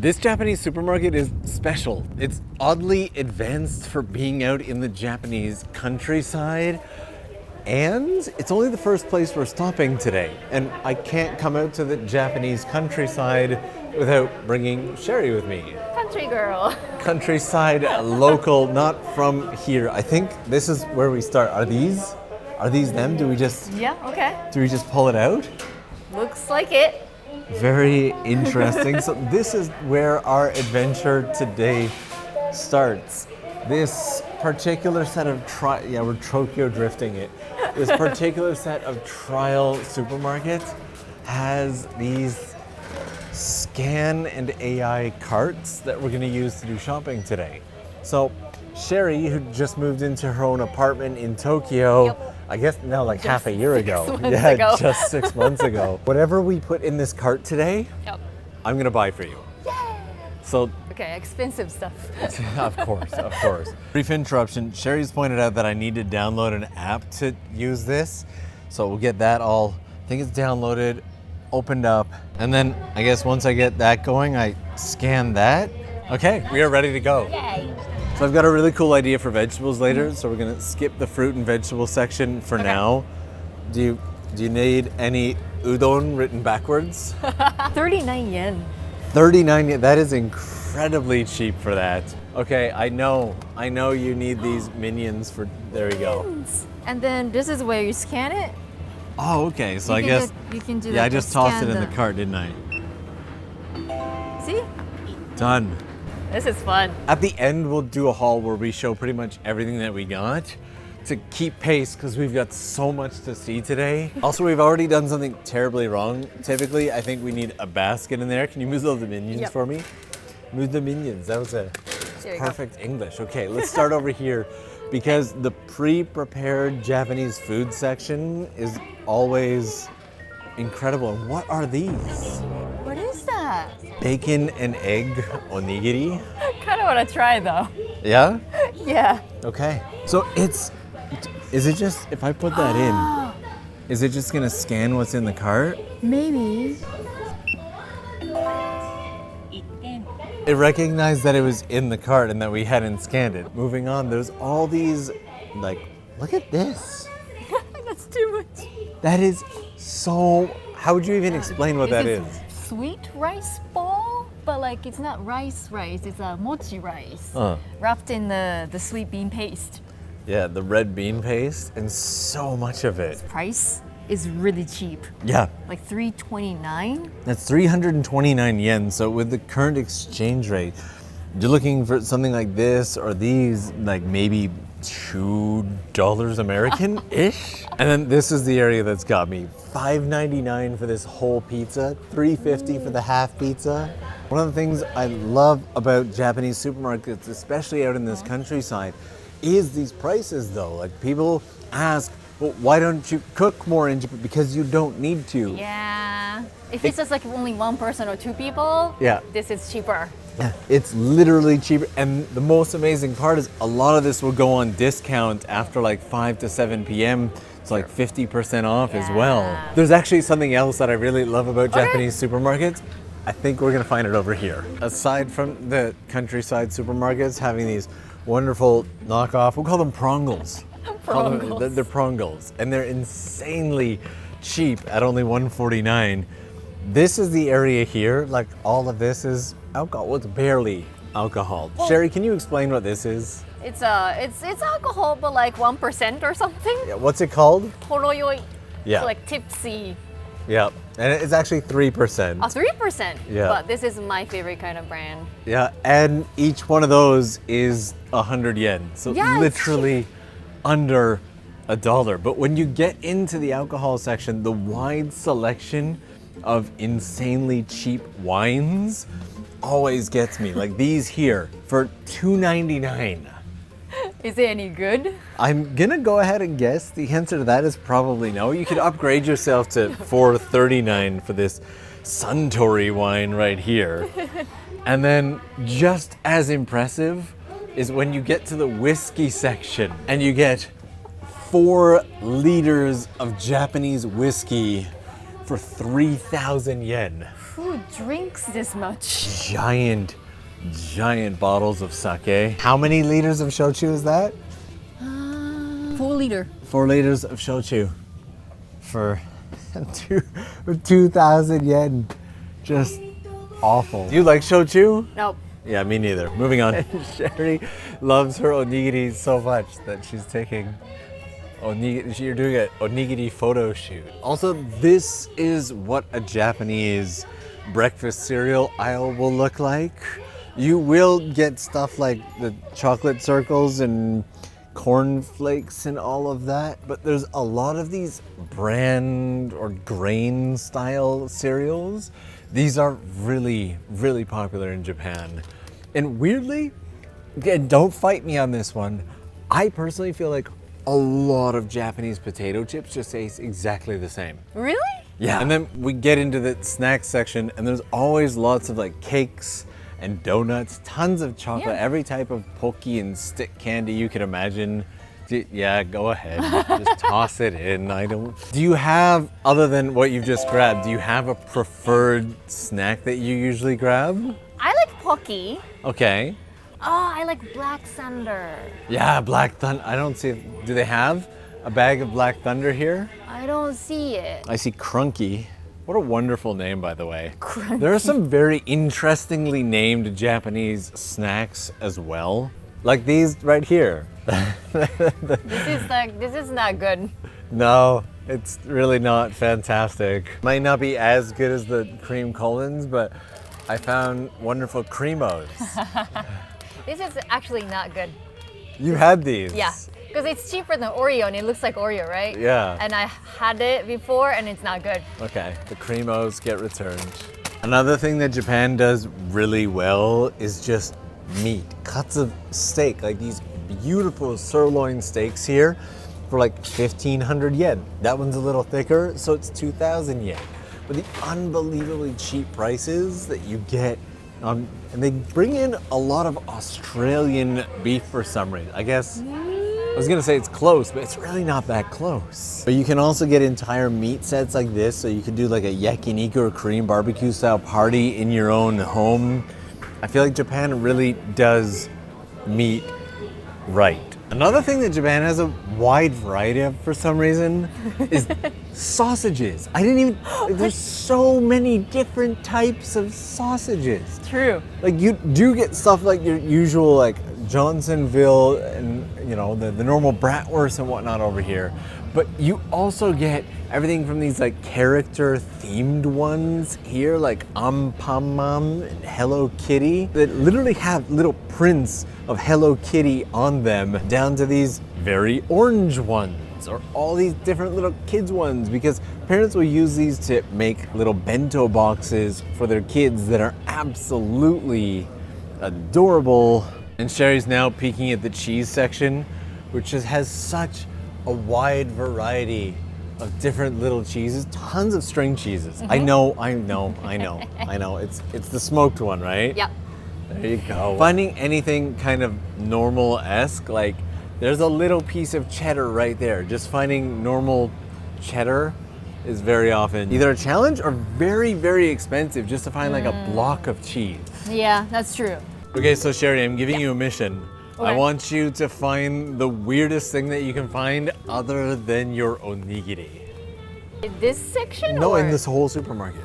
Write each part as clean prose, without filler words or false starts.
This Japanese supermarket is special. It's oddly advanced for being out in the Japanese countryside. And it's only the first place we're stopping today. And I can't come out to the Japanese countryside without bringing Sherry with me. Country girl. Countryside, local, not from here. I think this is where we start. Are these them? Do we just pull it out? Looks like it. Very interesting. So this is where our adventure today starts. This particular set of we're Tokyo drifting it. This particular set of trial supermarkets has these scan and AI carts that we're going to use to do shopping today. So Sherry, who just moved into her own apartment in Tokyo, I guess now like half a year ago. Ago. Just 6 months ago. Whatever we put in this cart today, I'm going to buy for you. So, okay, expensive stuff. of course. Brief interruption. Sherry's pointed out that I need to download an app to use this. So we'll get that all, I think it's downloaded, opened up. And then I guess once I get that going, I scan that. Okay, we are ready to go. Yay. So I've got a really cool idea for vegetables later. So we're gonna skip the fruit and vegetable section for now. Do you need any udon written backwards? 39 yen. 39 yen, that is incredibly cheap for that. Okay, I know you need these minions for, there we go. And then this is where you scan it. Oh, okay, so you I guess, you can do I just tossed it in the cart, didn't I? See? Done. This is fun. At the end, we'll do a haul where we show pretty much everything that we got to keep pace because we've got so much to see today. Also, we've already done something terribly wrong. Typically, I think we need a basket in there. Can you move those minions for me? Move the minions. That was perfect English. Okay, let's start over here because the pre-prepared Japanese food section is always incredible. And what are these? What is that? Bacon and egg onigiri. I kind of want to try though. Yeah? Yeah. Okay. So is it just, if I put that in, is it just gonna scan what's in the cart? Maybe. It recognized that it was in the cart and that we hadn't scanned it. Moving on, there's all these, like, look at this. That's too much. That is so, how would you even explain what that is? Sweet rice ball, but like it's not rice, it's a mochi rice. Wrapped in the sweet bean paste. Yeah, the red bean paste and so much of it. Price is really cheap. Yeah. Like 329. That's 329 yen. So with the current exchange rate, you're looking for something like this or these, like maybe $2 American-ish. And then this is the area that's got me. $5.99 for this whole pizza, $3.50 for the half pizza. One of the things I love about Japanese supermarkets, especially out in this countryside, is these prices though. Like people ask, well, why don't you cook more in Japan? Because you don't need to. Yeah. If it's just like only one person or two people, this is cheaper. It's literally cheaper. And the most amazing part is a lot of this will go on discount after like 5 to 7 p.m. It's like 50% off as well. There's actually something else that I really love about Japanese supermarkets. I think we're gonna find it over here. Aside from the countryside supermarkets having these wonderful knockoff, we'll call them prongles. They're prongles, and they're insanely cheap at only $1.49. This is the area here, like all of this is alcohol. Well, it's barely alcohol. Sherry, can you explain what this is? It's alcohol, but like 1% or something. Yeah, what's it called? Horoyoi. Yeah. So like tipsy. Yeah, and it's actually 3%. Oh, 3%. Yeah. But this is my favorite kind of brand. Yeah, and each one of those is 100 yen. So literally under $1. But when you get into the alcohol section, the wide selection of insanely cheap wines always gets me. Like these here for $2.99. Is it any good? I'm gonna go ahead and guess the answer to that is probably no. You could upgrade yourself to $4.39 for this Suntory wine right here. And then just as impressive is when you get to the whiskey section and you get 4 liters of Japanese whiskey for 3,000 yen. Who drinks this much? Giant bottles of sake. How many liters of shochu is that? 4 liter. 4 liters of shochu for 2,000 yen. Just awful. Do you like shochu? Nope. Yeah, me neither. Moving on. Sherry loves her onigiri so much that she's taking you're doing an onigiri photo shoot. Also, this is what a Japanese breakfast cereal aisle will look like. You will get stuff like the chocolate circles and corn flakes and all of that, but there's a lot of these brand or grain style cereals. These are really, really popular in Japan. And weirdly, again, don't fight me on this one, I personally feel like a lot of Japanese potato chips just taste exactly the same. Really? Yeah. And then we get into the snack section and there's always lots of like cakes and donuts, tons of chocolate, every type of pokey and stick candy you can imagine. Yeah, go ahead. Just toss it in. Do you have, other than what you've just grabbed, do you have a preferred snack that you usually grab? I like Pocky. Okay. Oh, I like Black Thunder. Yeah, Black Thunder. I don't see, do they have a bag of Black Thunder here? I don't see it. I see Crunky. What a wonderful name, by the way. Crunky. There are some very interestingly named Japanese snacks as well. Like these right here. This is not good. No, it's really not fantastic. Might not be as good as the cream Collins, but I found wonderful Creamos. This is actually not good. You had these? Yeah, because it's cheaper than Oreo and it looks like Oreo, right? Yeah. And I had it before and it's not good. Okay, the Creamos get returned. Another thing that Japan does really well is just meat, cuts of steak, like these beautiful sirloin steaks here for like 1,500 yen. That one's a little thicker, so it's 2,000 yen. But the unbelievably cheap prices that you get, and they bring in a lot of Australian beef for some reason. I guess, I was gonna say it's close, but it's really not that close. But you can also get entire meat sets like this, so you could do like a yakiniku or Korean barbecue style party in your own home. I feel like Japan really does meat right. Another thing that Japan has a wide variety of for some reason is sausages. I didn't even, there's so many different types of sausages. True. Like you do get stuff like your usual like Johnsonville and you know the normal bratwurst and whatnot over here. But you also get everything from these like character themed ones here, like Ampamam and Hello Kitty, that literally have little prints of Hello Kitty on them, down to these very orange ones, or all these different little kids ones, because parents will use these to make little bento boxes for their kids that are absolutely adorable. And Sherry's now peeking at the cheese section, which just has such a wide variety of different little cheeses, tons of string cheeses. I know. It's the smoked one, right? Yep. There you go. Finding anything kind of normal-esque, like there's a little piece of cheddar right there. Just finding normal cheddar is very often either a challenge or very, very expensive just to find like a block of cheese. Yeah, that's true. Okay, so Sherry, I'm giving you a mission. I Okay. want you to find the weirdest thing that you can find other than your onigiri. In this section? No, or? in this whole supermarket.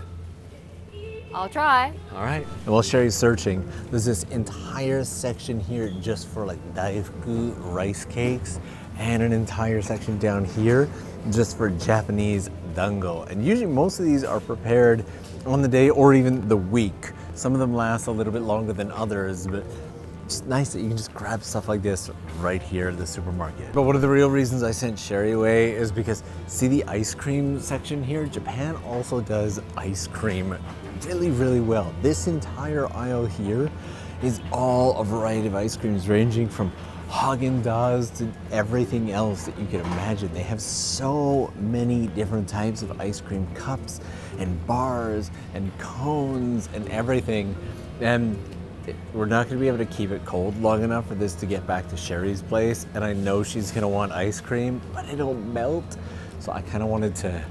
I'll try. All right. And while Sherry's searching, there's this entire section here just for like daifuku rice cakes, and an entire section down here just for Japanese dango. And usually most of these are prepared on the day or even the week. Some of them last a little bit longer than others, but it's nice that you can just grab stuff like this right here at the supermarket. But one of the real reasons I sent Sherry away is because, see the ice cream section here? Japan also does ice cream really, really well. This entire aisle here is all a variety of ice creams, ranging from Haagen-Dazs to everything else that you can imagine. They have so many different types of ice cream cups and bars and cones and everything. And we're not going to be able to keep it cold long enough for this to get back to Sherry's place, and I know she's going to want ice cream, but it'll melt. So I kind of wanted to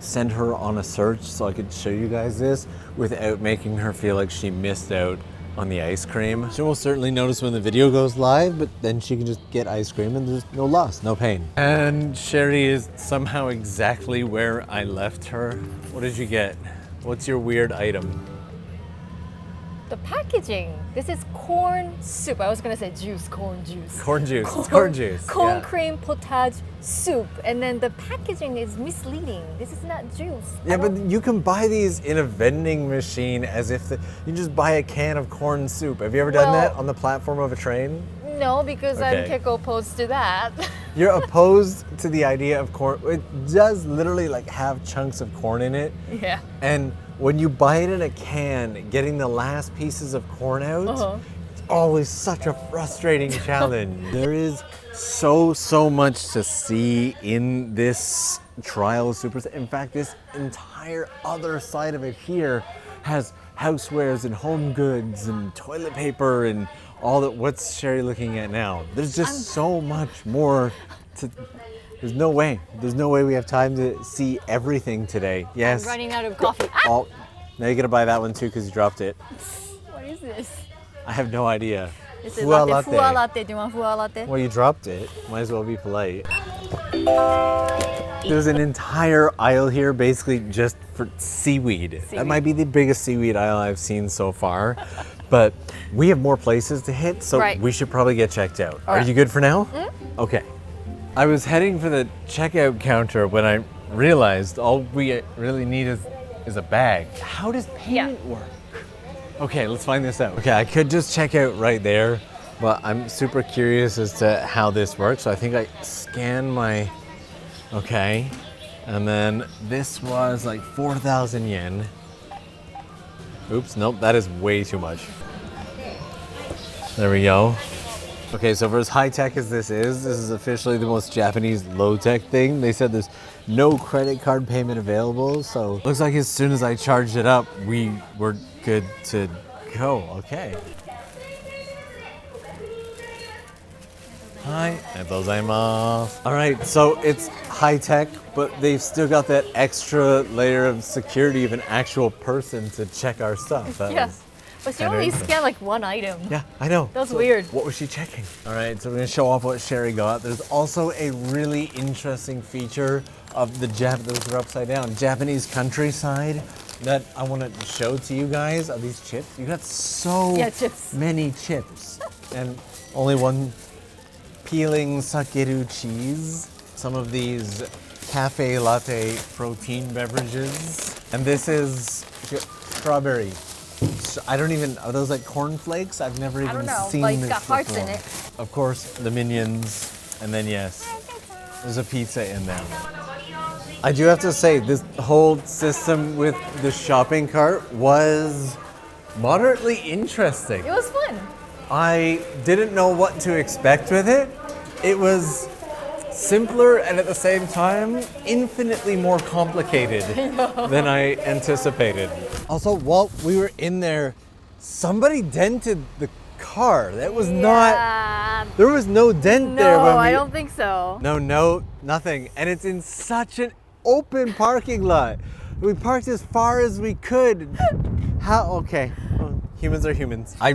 send her on a search so I could show you guys this without making her feel like she missed out on the ice cream. She will certainly notice when the video goes live, but then she can just get ice cream and there's no loss, no pain. And Sherry is somehow exactly where I left her. What did you get? What's your weird item? The packaging. This is corn soup. I was gonna say juice, corn juice. Corn juice. It's corn juice. Corn yeah. cream potage soup. And then the packaging is misleading. This is not juice. Yeah, but you can buy these in a vending machine as if you just buy a can of corn soup. Have you ever done that on the platform of a train? No, because I'm Keko opposed to that. You're opposed to the idea of corn. It does literally like have chunks of corn in it. Yeah. And when you buy it in a can, getting the last pieces of corn out, it's always such a frustrating challenge. There is so much to see in this trial of Super. In fact, this entire other side of it here has housewares and home goods and toilet paper and all that. What's Sherry looking at now? There's just so much more to. There's no way we have time to see everything today. Yes. I'm running out of coffee. Oh, now you gotta buy that one too because you dropped it. What is this? I have no idea. This is latte. Fua latte. Do you want fua latte? Well, you dropped it. Might as well be polite. There's an entire aisle here basically just for seaweed. That might be the biggest seaweed aisle I've seen so far. But we have more places to hit, so we should probably get checked out. Are you good for now? Okay. I was heading for the checkout counter when I realized all we really need is a bag. How does payment work? Okay, let's find this out. Okay, I could just check out right there, but I'm super curious as to how this works. So I think I scan my, and then this was like 4,000 yen. Oops, nope, that is way too much. There we go. Okay, so for as high-tech as this is officially the most Japanese low-tech thing. They said there's no credit card payment available, so looks like as soon as I charged it up, we were good to go. Okay. Hi, all right, so it's high-tech, but they've still got that extra layer of security of an actual person to check our stuff. Yes. But she only scanned like one item. Yeah, I know. That's weird. What was she checking? All right, so we're gonna show off what Sherry got. There's also a really interesting feature of the those are upside down, Japanese countryside that I want to show to you guys. Are these chips? You got so many chips. And only one peeling sakeru cheese. Some of these cafe latte protein beverages. And this is strawberry. I don't even, are those like cornflakes? I've never even seen like this got hearts before. in it. Of course, the minions, and then yes, there's a pizza in them. I do have to say, this whole system with the shopping cart was moderately interesting. It was fun. I didn't know what to expect with it. It was simpler and at the same time infinitely more complicated than I anticipated. Also, while we were in there, somebody dented the car. That was not, there was no dent there. No, I don't think so. No, nothing. And it's in such an open parking lot. We parked as far as we could. How, okay, well, humans are humans. I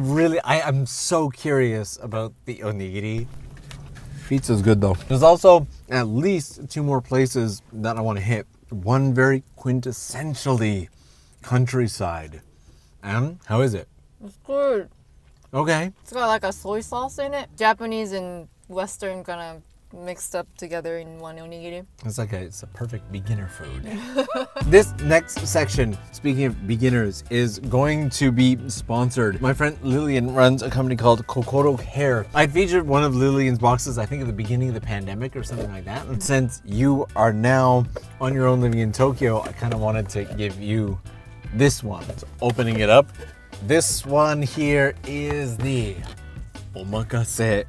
am so curious about the onigiri. Pizza's good though. There's also at least 2 more places that I want to hit. One very quintessentially countryside. How is it? It's good. Okay. It's got like a soy sauce in it. Japanese and Western kind of mixed up together in one onigiri. It's a perfect beginner food. This next section, speaking of beginners, is going to be sponsored. My friend Lillian runs a company called Kokoro Care. I featured one of Lillian's boxes, I think at the beginning of the pandemic or something like that. And since you are now on your own living in Tokyo, I kind of wanted to give you this one. So opening it up, this one here is the Omakase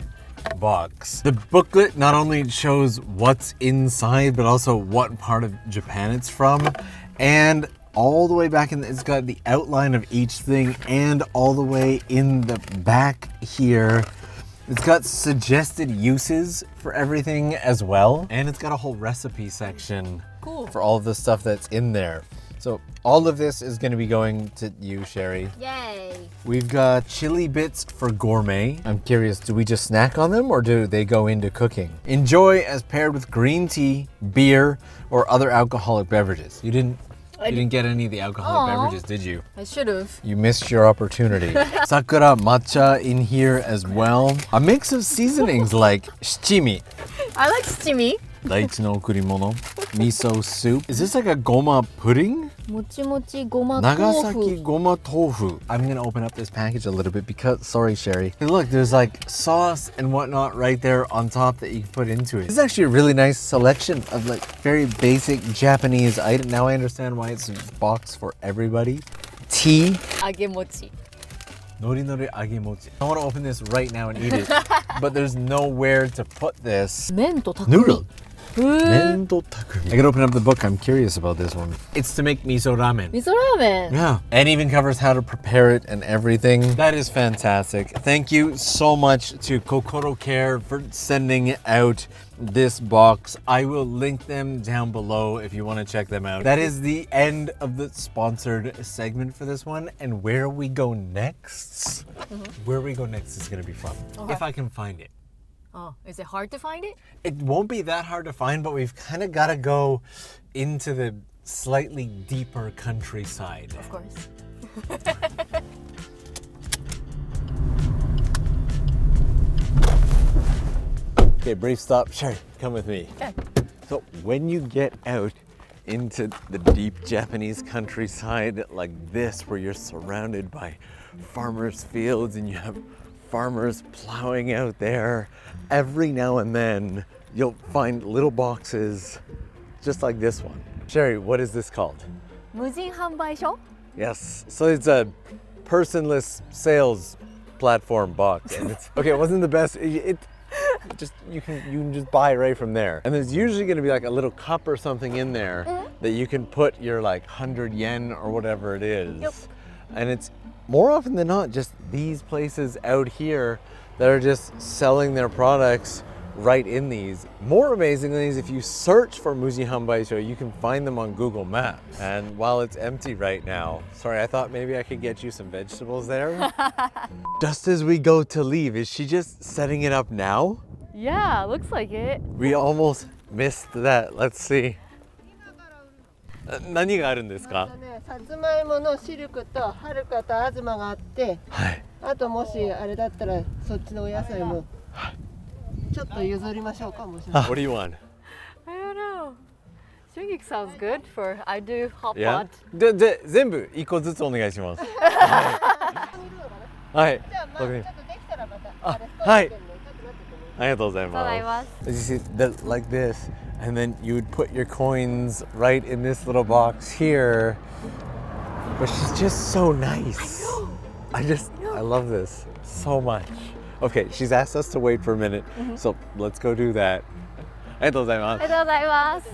box. The booklet not only shows what's inside, but also what part of Japan it's from. And all the way back in, it's got the outline of each thing, and all the way in the back here, it's got suggested uses for everything as well. And it's got a whole recipe section Cool. for all of the stuff that's in there. So all of this is going to be going to you, Sherry. Yay. We've got chili bits for gourmet. I'm curious, do we just snack on them or do they go into cooking? Enjoy as paired with green tea, beer, or other alcoholic beverages. You didn't get any of the alcoholic beverages, did you? I should have. You missed your opportunity. Sakura matcha in here as well. A mix of seasonings like shichimi, I like steamy. daichi no okurimono, miso soup. Is this like a goma pudding? Mochi mochi goma Nagasaki tofu. goma tofu. I'm gonna open up this package a little bit because, sorry Sherry. Hey, look, there's like sauce and whatnot right there on top that you can put into it. This is actually a really nice selection of like very basic Japanese item. Now I understand why it's a box for everybody. Tea. Agemochi. Nori nori agemochi. I want to open this right now and eat it, but there's nowhere to put this. Men to takumi. Noodle. Mento takumi. I gotta open up the book. I'm curious about this one. It's to make miso ramen. Miso ramen. Yeah. And even covers how to prepare it and everything. That is fantastic. Thank you so much to Kokoro Care for sending out this box. I will link them down below if you want to check them out. That is the end of the sponsored segment for this one. And where we go next, where we go next is going to be fun. Okay. If I can find it. Oh, is it hard to find it? It won't be that hard to find, but we've kind of got to go into the slightly deeper countryside. Of course. Okay, brief stop. Sherry, come with me. Okay. So when you get out into the deep Japanese countryside like this, where you're surrounded by farmers' fields and you have farmers plowing out there, every now and then you'll find little boxes just like this one. Sherry, what is this called? Mujin hanbaisho? Yes, so it's a personless sales platform box. And it's, okay, it wasn't the best. It just you can just buy right from there. And there's usually going to be like a little cup or something in there that you can put your like 100 yen or whatever it is. Yep. And it's more often than not just these places out here that are just selling their products right in these. More amazingly is if you search for Muji Hanbaisho, you can find them on Google Maps. And while it's empty right now, sorry, I thought maybe I could get you some vegetables there. Just as we go to leave, is she just setting it up now? Yeah, looks like it. We almost missed that. Let's see. 何があるんですか？さつまいものシルクとはるかと東があって、はい。あともしあれだったらそっちのお野菜もちょっと譲りましょうかもしれない。 What do you want? I don't know. Shungik sounds good for I do hot Yeah? pot. で全部一個ずつお願いします。はい。じゃあまあちょっとできたらまたあれはいちょっと待っててね。ありがとうございます。You see, that, like this, and then you would put your coins right in this little box here. But she's just so nice. I love this so much. Okay, she's asked us to wait for a minute, so let's go do that. ありがとうございます。ありがとうございます。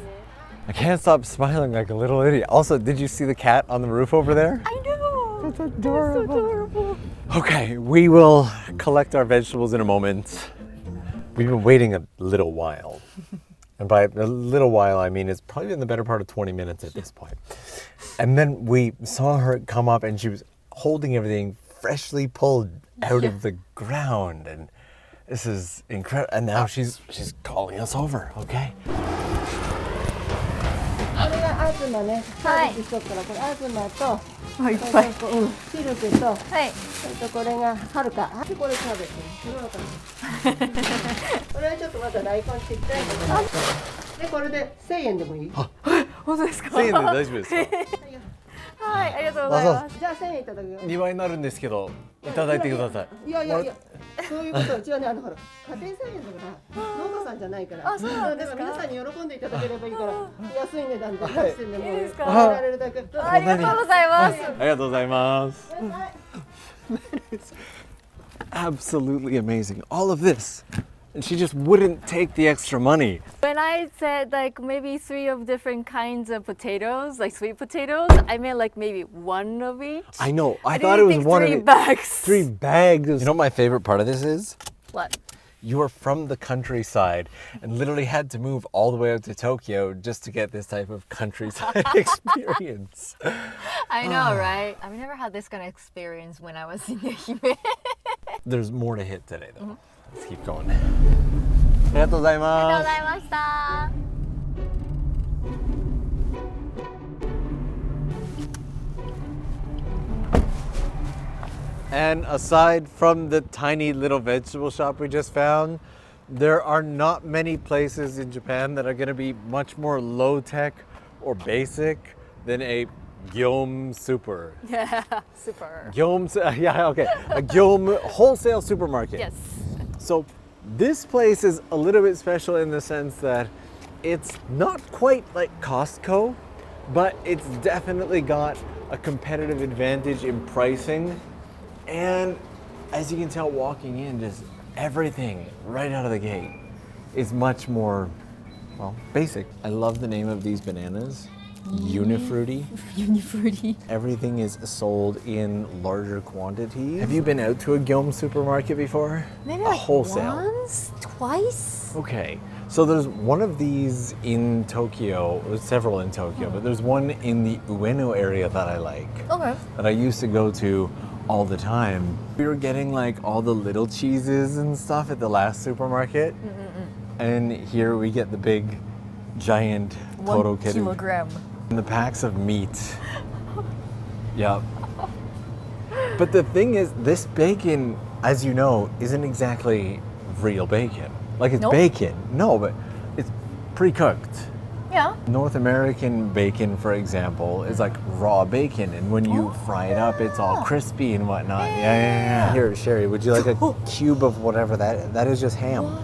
I can't stop smiling like a little idiot. Also, did you see the cat on the roof over there? I know. That's adorable. That's so adorable. Okay, we will collect our vegetables in a moment. We've been waiting a little while. And by a little while, I mean it's probably been the better part of 20 minutes at this point. And then we saw her come up and she was holding everything freshly pulled out of the ground. And this is incredible. And now she's calling us over, okay? これが東ね。はいサービスしとくからこれ東といっぱい。シルクとはい。それとこれがはるか。でこれキャベツ。これはちょっとまだ大根ちっちゃいけど。でこれで1000円でもいい。本当ですか？ 1000円で大丈夫ですか？はい、ありがとうございます。じゃあ1000円いただくよ。 2倍になるんですけど、いただいてください。いやいやいや、そういうことうちはねほら家庭菜園だから農家さんじゃないから。あそうなんですかだから皆さんに喜んでいただければいいから安い値段で出してんでもいいですか食べられるだけ。ありがとうございます。ありがとうございます。Absolutely amazing. All of this. And she just wouldn't take the extra money. When I said like maybe 3 of different kinds of potatoes, like sweet potatoes, I meant like maybe 1 of each. I know. I I thought it didn't was think one 3 of it. bags. 3 bags. You know what my favorite part of this is? What? you are from the countryside and literally had to move all the way out to Tokyo just to get this type of countryside experience. I know, right? I've never had this kind of experience when I was in Ehime. There's more to hit today, though. Let's keep going. ありがとうございます。ありがとうございました。And aside from the tiny little vegetable shop we just found, there are not many places in Japan that are going to be much more low-tech or basic than a Gyeom super. Yeah, super. Gyeom, yeah, okay. A Gyeom wholesale supermarket. Yes. So this place is a little bit special in the sense that it's not quite like Costco, but it's definitely got a competitive advantage in pricing. And as you can tell walking in, just everything right out of the gate is much more, well, basic. I love the name of these bananas. Unifruity. Unifruity. Everything is sold in larger quantities. Have you been out to a Gyeom supermarket before? Maybe a like wholesale. once, twice. Okay, so there's one of these in Tokyo, there's several in Tokyo, but there's one in the Ueno area that I like. Okay. That I used to go to all the time. We were getting like all the little cheeses and stuff at the last supermarket. And here we get the big, giant 1 Koto-ku. kilogram. And the packs of meat. Yep. But the thing is, this bacon, as you know, isn't exactly real bacon. Like it's Nope. bacon. No, but it's pre-cooked. Yeah. North American bacon, for example, is like raw bacon, and when you fry it up, it's all crispy and whatnot. Yeah. Here, Sherry, would you like a cube of whatever that is? Just ham.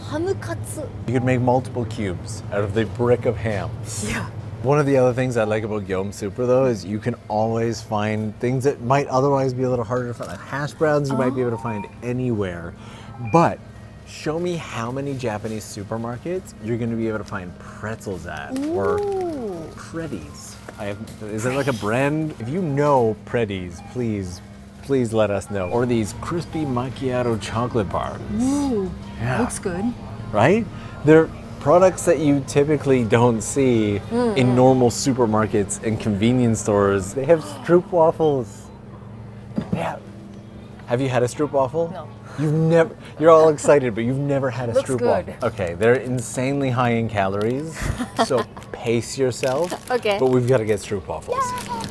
Hamukatsu. You could make multiple cubes out of the brick of ham. Yeah. One of the other things I like about Gyeom Super, though, is you can always find things that might otherwise be a little harder to find. Like hash browns, you might be able to find anywhere. But show me how many Japanese supermarkets you're going to be able to find pretzels at. Or Preddies. Is it like a brand? If you know Preddies, please let us know. Or these crispy macchiato chocolate bars. Ooh. Yeah. Looks good. Right? They're products that you typically don't see in normal supermarkets and convenience stores. They have stroop waffles. Yeah. Have you had a stroop waffle? No. You're all excited, but you've never had a Looks stroop good. waffle. Okay, they're insanely high in calories, so pace yourself. Okay. But we've got to get stroop waffles.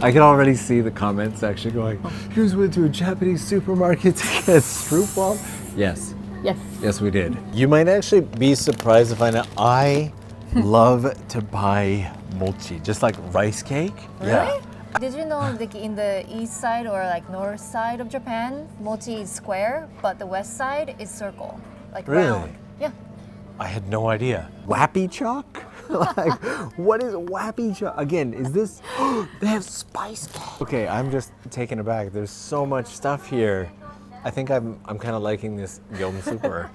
I can already see the comments actually going, you guys went to a Japanese supermarket to get stroop waffles? Yes. Yes. Yes, we did. You might actually be surprised to find out I love to buy mochi, just like rice cake. Really? Did you know like in the east side or like north side of Japan, mochi is square, but the west side is circle, like Really? round. Yeah. I had no idea. Wappy chalk? Like, what is wappy chalk? Again, is this, they have spice cake. Okay, I'm just taken aback. There's so much stuff here. I think I'm kind of liking this Gyeom Super.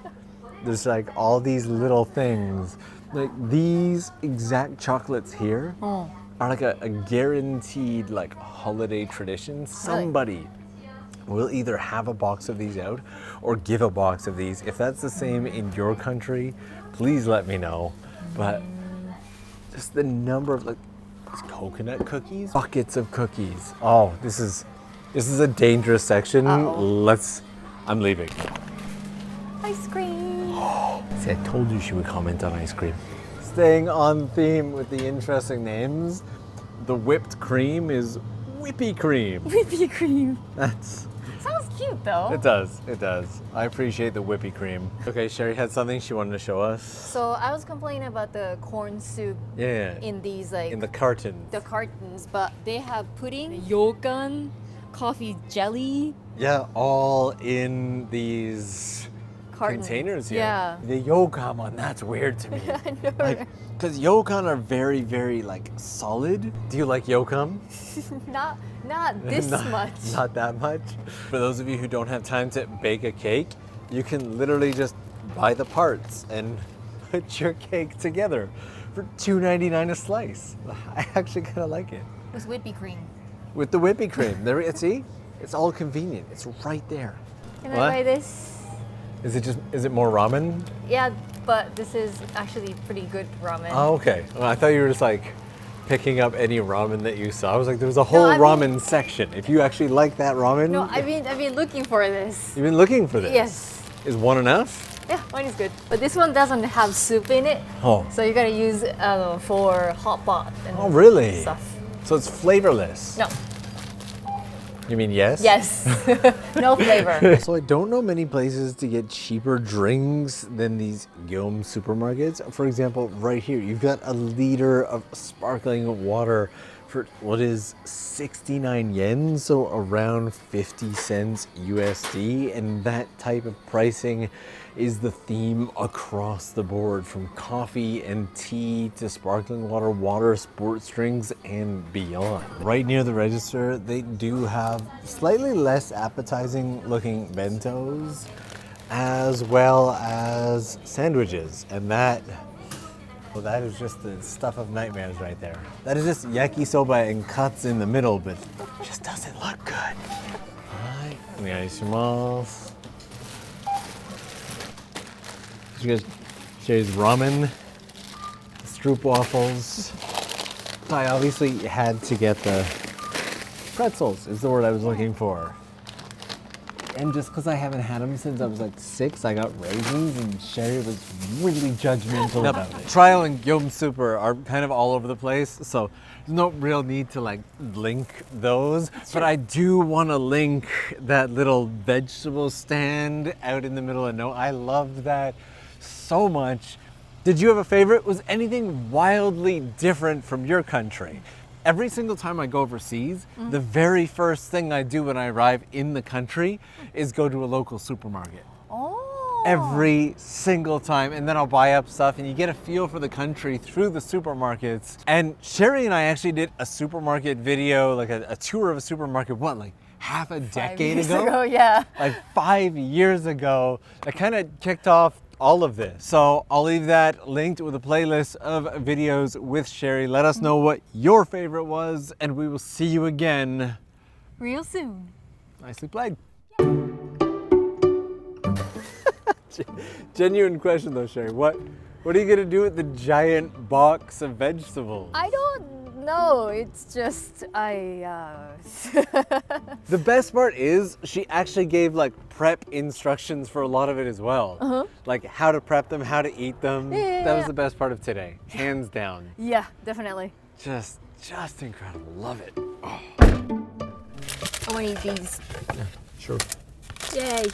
There's like all these little things. Like these exact chocolates here are like a guaranteed like holiday tradition. Somebody will either have a box of these out or give a box of these. If that's the same in your country, please let me know. But just the number of like these coconut cookies, buckets of cookies. Oh, this is a dangerous section. I'm leaving. Ice cream. See, I told you she would comment on ice cream. Staying on theme with the interesting names, the whipped cream is whippy cream. Whippy cream. That's... Sounds cute though. It does. I appreciate the whippy cream. Okay, Sherry had something she wanted to show us. So I was complaining about the corn soup Yeah. in these like In the cartons. the cartons, but they have pudding, yogan, coffee jelly. Yeah, all in these Carton. containers here. Yeah. The yokan one, that's weird to me. I know. Like, because yokan are very, very like solid. Do you like yokan? Not this much. Not that much. For those of you who don't have time to bake a cake, you can literally just buy the parts and put your cake together for $2.99 a slice. I actually kind of like it. With whippy cream. With the whippy cream. There, see? It's all convenient. It's right there. Can What? I buy this? Is it more ramen? Yeah, but this is actually pretty good ramen. Oh, okay. Well, I thought you were just like picking up any ramen that you saw. I was like, there was a whole I mean- ramen section. If you actually like that ramen, No, I've been looking for this. you've been looking for this. Yes. Is one enough? Yeah, one is good. But this one doesn't have soup in it. Oh. So you gotta use for hot pot and Oh, really? stuff. So it's flavorless. No. You mean yes? Yes. No flavor. So I don't know many places to get cheaper drinks than these Yom supermarkets. For example, right here, you've got a liter of sparkling water for what is 69 yen, so around 50 cents USD. And that type of pricing is the theme across the board, from coffee and tea to sparkling water, water, sports drinks, and beyond. Right near the register, they do have slightly less appetizing looking bentos, as well as sandwiches. And that, well, that is just the stuff of nightmares right there. That is just yakisoba and cuts in the middle, but it just doesn't look good. Alright, onegaishimasu. You guys, Sherry's ramen, stroop waffles. I obviously had to get the pretzels, is the word I was looking for. And just because I haven't had them since I was like 6, I got raisins, and Sherry was really judgmental about it. Trial and Yom Super are kind of all over the place, so there's no real need to like link those. But I do want to link that little vegetable stand out in the middle of nowhere. I loved that so much. Did you have a favorite? Was anything wildly different from your country? Every single time I go overseas, the very first thing I do when I arrive in the country is go to a local supermarket. Oh. Every single time, and then I'll buy up stuff, and you get a feel for the country through the supermarkets. And Sherry and I actually did a supermarket video, like a tour of a supermarket, what, like half a decade ago? Yeah. Like 5 years ago. That kind of kicked off all of this. So I'll leave that linked with a playlist of videos with Sherry. Let us know what your favorite was, and we will see you again Real soon. Nicely played. Genuine question though, Sherry. What are you gonna do with the giant box of vegetables? I don't know. It's just The best part is she actually gave like prep instructions for a lot of it as well. Like how to prep them, how to eat them. Yeah. That was the best part of today, hands down. Yeah, definitely. Just incredible. Love it. Oh. I want to eat these. Sure. Yay.